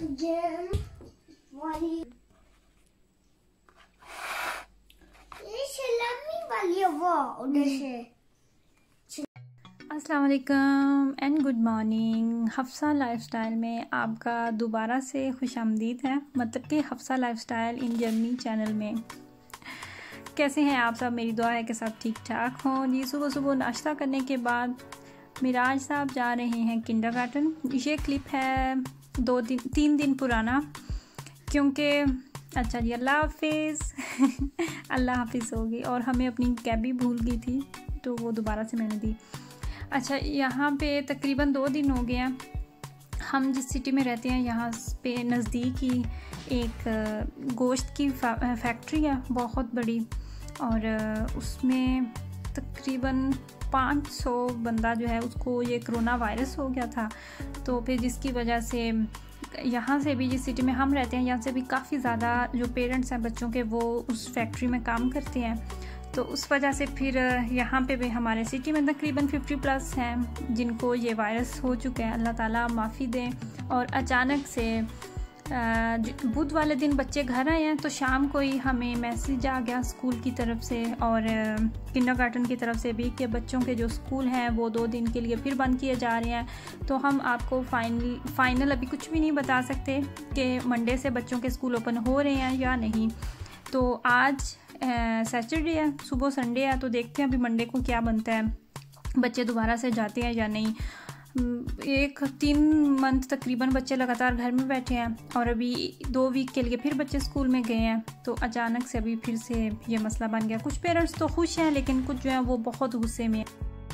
Game वाली ये सलामी वाली है वो उधर से। अस्सलाम वालेकुम and good morning. Hafsa lifestyle में आपका दोबारा से खुशामदीद है, मतलब कि Hafsa lifestyle in Germany channel में। कैसे हैं आप सब? मेरी दुआ है कि सब ठीक ठाक हों जी। सुबह सुबह नाश्ता करने के बाद मिराज साहब जा रहे हैं किंडरगार्टन। ये क्लिप है 3 दिन पुराना, क्योंकि अच्छा जी अल्लाह हाफिज़ अल्लाह हाफिज़ होगी। और हमें अपनी कैब भी भूल गई थी तो वो दोबारा से मैंने दी। अच्छा, यहाँ पे तकरीबन 2 दिन हो गए हैं। हम जिस सिटी में रहते हैं यहाँ पे नज़दीक ही एक गोश्त की फैक्ट्री है बहुत बड़ी, और उसमें तकरीबन 500 बंदा जो है उसको ये कोरोना वायरस हो गया था। तो फिर जिसकी वजह से यहाँ से भी, जिस सिटी में हम रहते हैं यहाँ से भी काफ़ी ज़्यादा जो पेरेंट्स हैं बच्चों के वो उस फैक्ट्री में काम करते हैं। तो उस वजह से फिर यहाँ पे भी हमारे सिटी में तकरीबन 50+ हैं जिनको ये वायरस हो चुका है। अल्लाह ताला माफ़ी दें। और अचानक से बुध वाले दिन बच्चे घर आए हैं तो शाम को ही हमें मैसेज आ गया स्कूल की तरफ से और किंडरगार्टन की तरफ से भी कि बच्चों के जो स्कूल हैं वो 2 दिन के लिए फिर बंद किए जा रहे हैं। तो हम आपको फाइनल अभी कुछ भी नहीं बता सकते कि मंडे से बच्चों के स्कूल ओपन हो रहे हैं या नहीं। तो आज सैटरडे है, सुबह संडे है, तो देखते हैं अभी मंडे को क्या बनता है, बच्चे दोबारा से जाते हैं या नहीं। 3 मंथ तकरीबन बच्चे लगातार घर में बैठे हैं और अभी 2 वीक के लिए फिर बच्चे स्कूल में गए हैं। तो अचानक से अभी फिर से ये मसला बन गया। कुछ पेरेंट्स तो खुश हैं लेकिन कुछ जो है वो बहुत गुस्से में।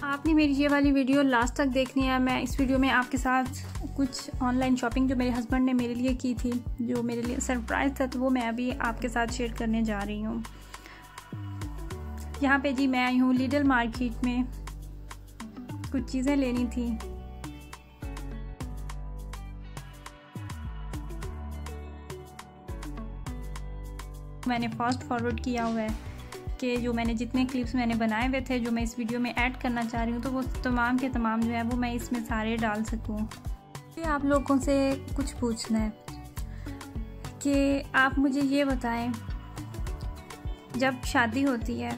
आपने मेरी ये वाली वीडियो लास्ट तक देखनी है। मैं इस वीडियो में आपके साथ कुछ ऑनलाइन शॉपिंग जो मेरे हस्बैंड ने मेरे लिए की थी, जो मेरे लिए सरप्राइज़ था, तो वो मैं अभी आपके साथ शेयर करने जा रही हूँ। यहाँ पे जी मैं आई हूँ लिडल मार्केट में, कुछ चीज़ें लेनी थी। मैंने फास्ट फॉरवर्ड किया हुआ है कि जो मैंने जितने क्लिप्स मैंने बनाए हुए थे जो मैं इस वीडियो में ऐड करना चाह रही हूँ, तो वो तमाम के तमाम जो है वो मैं इसमें सारे डाल सकूँ। आप लोगों से कुछ पूछना है कि आप मुझे ये बताएं, जब शादी होती है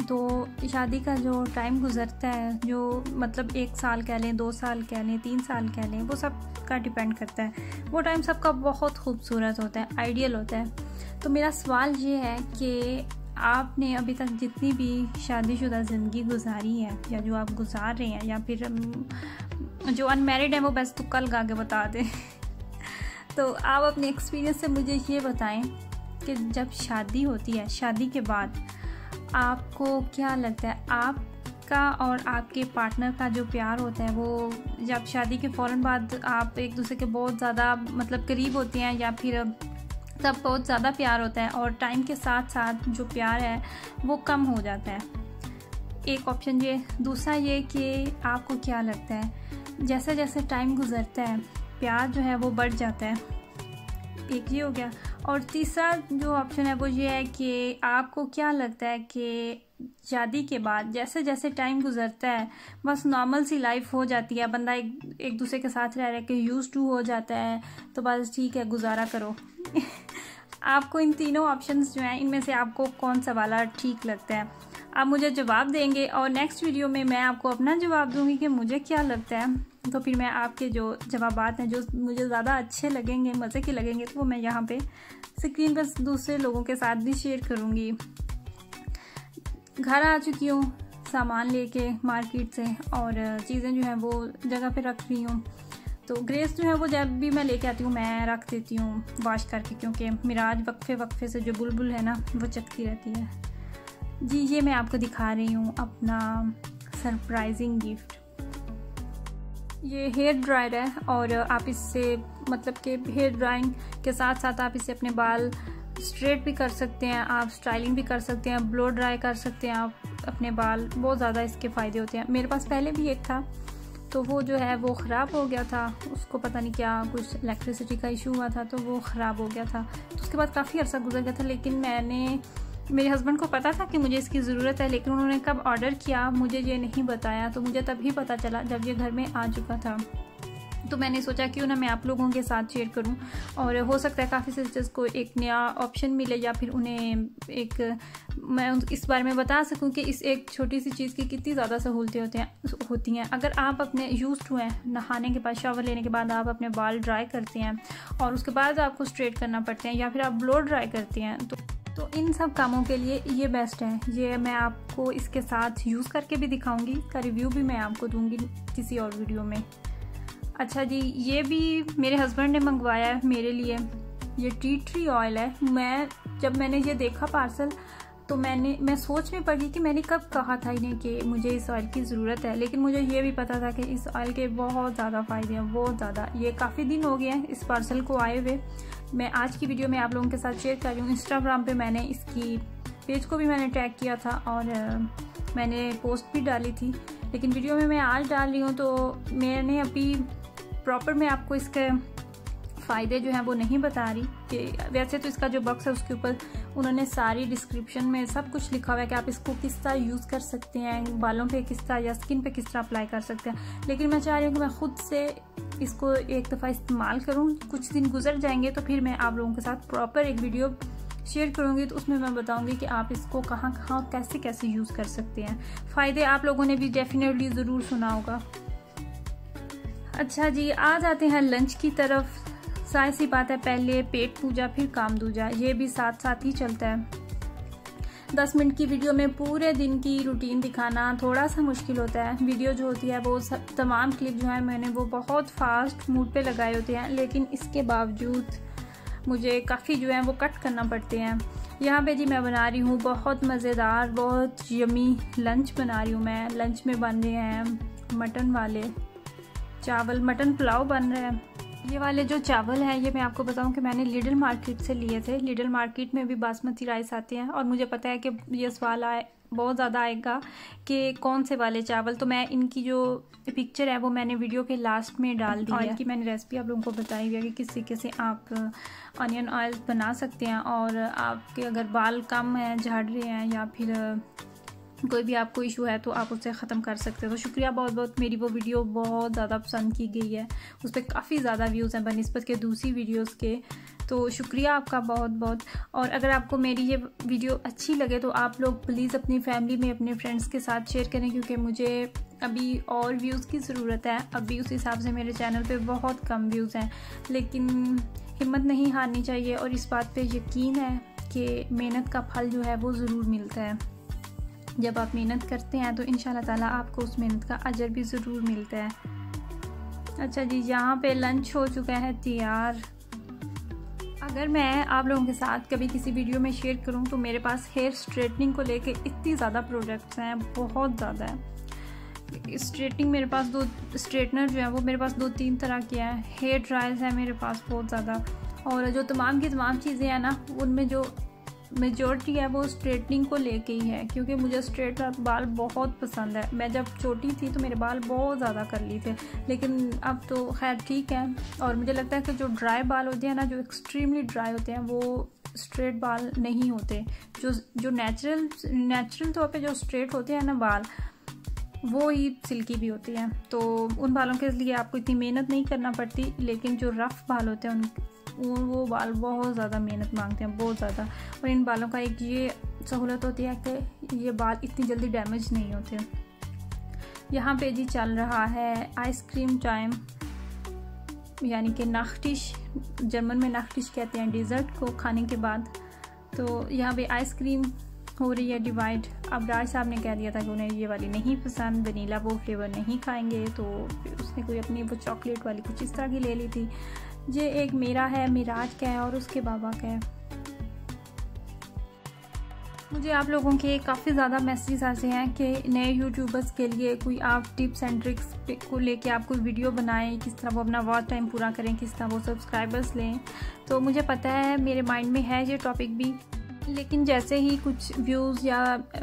तो शादी का जो टाइम गुज़रता है, जो मतलब 1 साल कह लें, 2 साल कह लें, 3 साल कह लें, वो सब का डिपेंड करता है। वो टाइम सबका बहुत खूबसूरत होता है, आइडियल होता है। तो मेरा सवाल ये है कि आपने अभी तक जितनी भी शादीशुदा ज़िंदगी गुजारी है या जो आप गुजार रहे हैं, या फिर जो अनमैरिड हैं वो बस तुक्का लगा के बता दें तो आप अपने एक्सपीरियंस से मुझे ये बताएं कि जब शादी होती है, शादी के बाद आपको क्या लगता है, आपका और आपके पार्टनर का जो प्यार होता है वो जब शादी के फ़ौरन बाद आप एक दूसरे के बहुत ज़्यादा मतलब करीब होते हैं, या फिर तब बहुत ज़्यादा प्यार होता है और टाइम के साथ साथ जो प्यार है वो कम हो जाता है? एक ऑप्शन ये। दूसरा ये कि आपको क्या लगता है जैसे जैसे टाइम गुजरता है प्यार जो है वो बढ़ जाता है? एक ये हो गया। और तीसरा जो ऑप्शन है वो ये है कि आपको क्या लगता है कि शादी के बाद जैसे जैसे टाइम गुजरता है बस नॉर्मल सी लाइफ हो जाती है, बंदा एक दूसरे के साथ रह रह के यूज्ड टू हो जाता है, तो बस ठीक है गुजारा करो आपको इन तीनों ऑप्शंस जो हैं इनमें से आपको कौन सा वाला ठीक लगता है? आप मुझे जवाब देंगे और नेक्स्ट वीडियो में मैं आपको अपना जवाब दूंगी कि मुझे क्या लगता है। तो फिर मैं आपके जो जवाबात हैं जो मुझे ज़्यादा अच्छे लगेंगे, मज़े के लगेंगे, तो वो मैं यहाँ पे स्क्रीन पर दूसरे लोगों के साथ भी शेयर करूँगी। घर आ चुकी हूँ सामान लेके मार्केट से और चीज़ें जो हैं वो जगह पे रख रही हूँ। तो ग्रेस जो है वो जब भी मैं लेके आती हूँ मैं रख देती हूँ वॉश करके, क्योंकि मिराज वक्फे से जो बुलबुल है ना वो चखती रहती है जी। ये मैं आपको दिखा रही हूँ अपना सरप्राइजिंग गिफ्ट। ये हेयर ड्रायर है और आप इससे मतलब कि हेयर ड्राइंग के साथ साथ आप इससे अपने बाल स्ट्रेट भी कर सकते हैं, आप स्टाइलिंग भी कर सकते हैं, ब्लो ड्राई कर सकते हैं आप अपने बाल। बहुत ज़्यादा इसके फ़ायदे होते हैं। मेरे पास पहले भी एक था तो वो जो है वो ख़राब हो गया था, उसको पता नहीं क्या कुछ इलेक्ट्रिसिटी का इशू हुआ था तो वो ख़राब हो गया था। तो उसके बाद काफ़ी अर्सा गुजर गया था, लेकिन मेरे हस्बैंड को पता था कि मुझे इसकी ज़रूरत है, लेकिन उन्होंने कब ऑर्डर किया मुझे ये नहीं बताया। तो मुझे तभी पता चला जब ये घर में आ चुका था। तो मैंने सोचा क्यों ना मैं आप लोगों के साथ शेयर करूं, और हो सकता है काफ़ी सिस्टर्स को एक नया ऑप्शन मिले या फिर उन्हें मैं इस बारे में बता सकूं कि इस एक छोटी सी चीज़ की कितनी ज़्यादा सहूलतें होती हैं। अगर आप अपने यूज्ड हुए हैं, नहाने के बाद, शावर लेने के बाद आप अपने बाल ड्राई करते हैं और उसके बाद आपको स्ट्रेट करना पड़ते हैं, या फिर आप ब्लो ड्राई करते हैं, तो इन सब कामों के लिए ये बेस्ट है। ये मैं आपको इसके साथ यूज़ करके भी दिखाऊंगी, इसका रिव्यू भी मैं आपको दूंगी किसी और वीडियो में। अच्छा जी, ये भी मेरे हस्बैंड ने मंगवाया है मेरे लिए, ये टी ट्री ऑयल है। जब मैंने ये देखा पार्सल तो मैं सोच में पड़ गई कि मैंने कब कहा था इन्हें कि मुझे इस ऑयल की ज़रूरत है, लेकिन मुझे ये भी पता था कि इस ऑयल के बहुत ज़्यादा फ़ायदे हैं, बहुत ज़्यादा। ये काफ़ी दिन हो गए हैं इस पार्सल को आए हुए। मैं आज की वीडियो में आप लोगों के साथ शेयर कर रही हूँ। इंस्टाग्राम पे मैंने इसकी पेज को भी मैंने टैग किया था और मैंने पोस्ट भी डाली थी, लेकिन वीडियो में मैं आज डाल रही हूँ तो मैंने अभी प्रॉपर मैं आपको इसके फ़ायदे जो हैं वो नहीं बता रही। कि वैसे तो इसका जो बॉक्स है उसके ऊपर उन्होंने सारी डिस्क्रिप्शन में सब कुछ लिखा हुआ है कि आप इसको किस तरह यूज़ कर सकते हैं, बालों पे किस तरह या स्किन पे किस तरह अप्लाई कर सकते हैं। लेकिन मैं चाह रही हूँ कि मैं खुद से इसको एक दफ़ा इस्तेमाल करूँ। कुछ दिन गुजर जाएंगे तो फिर मैं आप लोगों के साथ प्रॉपर एक वीडियो शेयर करूँगी, तो उसमें मैं बताऊँगी कि आप इसको कहाँ कहाँ कैसे कैसे यूज़ कर सकते हैं। फ़ायदे आप लोगों ने भी डेफिनेटली ज़रूर सुना होगा। अच्छा जी, आ जाते हैं लंच की तरफ। सारी सी बात है, पहले पेट पूजा फिर काम दूजा, ये भी साथ साथ ही चलता है। 10 मिनट की वीडियो में पूरे दिन की रूटीन दिखाना थोड़ा सा मुश्किल होता है। वीडियो जो होती है वो तमाम क्लिप जो है मैंने वो बहुत फास्ट मूड पे लगाए होते हैं, लेकिन इसके बावजूद मुझे काफ़ी जो है वो कट करना पड़ते हैं। यहाँ पे जी मैं बना रही हूँ बहुत मज़ेदार, बहुत यमी लंच बना रही हूँ मैं। लंच में बन रहे हैं मटन वाले चावल, मटन पुलाव बन रहा है। ये वाले जो चावल हैं ये मैं आपको बताऊं कि मैंने लिडल मार्केट से लिए थे। लिडल मार्केट में भी बासमती राइस आते हैं, और मुझे पता है कि ये सवाल बहुत ज़्यादा आएगा कि कौन से वाले चावल, तो मैं इनकी जो पिक्चर है वो मैंने वीडियो के लास्ट में डाल दी है। ऑयल की मैंने रेसिपी आप लोगों को बताई हुई है कि किस तरीके से आप अनियन ऑयल बना सकते हैं, और आपके अगर बाल कम हैं, झाड़ रहे हैं, या फिर कोई भी आपको इशू है तो आप उसे ख़त्म कर सकते हो। तो शुक्रिया बहुत बहुत, मेरी वो वीडियो बहुत ज़्यादा पसंद की गई है, उस पर काफ़ी ज़्यादा व्यूज़ हैं बनिस्बत के दूसरी वीडियोस के, तो शुक्रिया आपका बहुत बहुत। और अगर आपको मेरी ये वीडियो अच्छी लगे तो आप लोग प्लीज़ अपनी फैमिली में, अपने फ्रेंड्स के साथ शेयर करें, क्योंकि मुझे अभी और व्यूज़ की ज़रूरत है। अभी उस हिसाब से मेरे चैनल पर बहुत कम व्यूज़ हैं, लेकिन हिम्मत नहीं हारनी चाहिए, और इस बात पर यकीन है कि मेहनत का फल जो है वो ज़रूर मिलता है। जब आप मेहनत करते हैं तो इंशाल्लाह ताला आपको उस मेहनत का अजर भी ज़रूर मिलता है। अच्छा जी, यहाँ पे लंच हो चुका है तैयार। अगर मैं आप लोगों के साथ कभी किसी वीडियो में शेयर करूँ तो मेरे पास हेयर स्ट्रेटनिंग को लेके इतनी ज़्यादा प्रोडक्ट्स हैं, बहुत ज़्यादा है। स्ट्रेटनिंग मेरे पास स्ट्रेटनर जो है वो मेरे पास 2-3 तरह के हैं। हेयर ड्रायर्स है मेरे पास बहुत ज़्यादा, और जो तमाम की तमाम चीज़ें हैं ना, उनमें जो मेजॉरिटी है वो स्ट्रेटनिंग को लेके ही है, क्योंकि मुझे स्ट्रेट बाल बहुत पसंद है। मैं जब छोटी थी तो मेरे बाल बहुत ज़्यादा कर्ली थे, लेकिन अब तो खैर ठीक है। और मुझे लगता है कि जो ड्राई बाल होते हैं ना, जो एक्सट्रीमली ड्राई होते हैं, वो स्ट्रेट बाल नहीं होते। जो नेचुरल तौर पे जो स्ट्रेट होते हैं ना बाल, वो ही सिल्की भी होती हैं, तो उन बालों के लिए आपको इतनी मेहनत नहीं करना पड़ती। लेकिन जो रफ़ बाल होते हैं वो बाल बहुत ज़्यादा मेहनत मांगते हैं, बहुत ज़्यादा। और इन बालों का एक ये सहूलत होती है कि ये बाल इतनी जल्दी डैमेज नहीं होते। यहाँ पे जी चल रहा है आइसक्रीम टाइम, यानी कि नाख्टिश, जर्मन में नाख्टिश कहते हैं डिज़र्ट को खाने के बाद। तो यहाँ पे आइसक्रीम हो रही है डिवाइड। अब राज साहब ने कह दिया था कि उन्हें ये वाली नहीं पसंद, वनीला वो फ्लेवर नहीं खाएंगे, तो फिर उसने कोई अपनी वो चॉकलेट वाली कुछ इस तरह की ले ली थी। ये एक मेरा है, मिराज का है, और उसके बाबा का है। मुझे आप लोगों के काफ़ी ज़्यादा मैसेज ऐसे हैं कि नए यूट्यूबर्स के लिए कोई आप टिप्स एंड ट्रिक्स को लेके आप कोई वीडियो बनाएं, किस तरह वो अपना वॉच टाइम पूरा करें, किस तरह वो सब्सक्राइबर्स लें। तो मुझे पता है, मेरे माइंड में है ये टॉपिक भी, लेकिन जैसे ही कुछ व्यूज़ या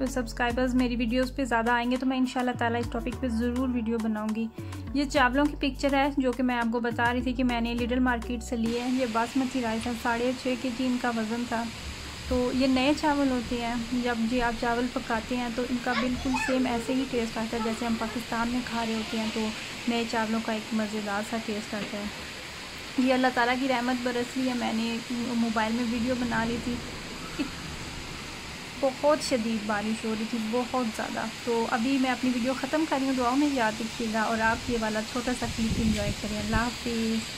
सब्सक्राइबर्स मेरी वीडियोस पे ज़्यादा आएंगे तो मैं इंशाल्लाह ताला इस टॉपिक पे ज़रूर वीडियो बनाऊंगी। ये चावलों की पिक्चर है जो कि मैं आपको बता रही थी कि मैंने लिडल मार्केट से लिए हैं। ये बासमती राइस है, 6.5 kg इनका वज़न था। तो ये नए चावल होते हैं, जब जी आप चावल पकाते हैं तो इनका बिल्कुल सेम ऐसे ही टेस्ट आता है जैसे हम पाकिस्तान में खा रहे होते हैं। तो नए चावलों का एक मज़ेदार सा टेस्ट आता है। ये अल्लाह ताला की रहमत बरस रही है। मैंने मोबाइल में वीडियो बना ली थी, बहुत शदीद बारिश हो रही थी, बहुत ज़्यादा। तो अभी मैं अपनी वीडियो ख़त्म कर रही हूँ। दुआओं में याद रखिएगा और आप ये वाला छोटा सा क्लिप इंजॉय करें। अल्लाह हाफिज़।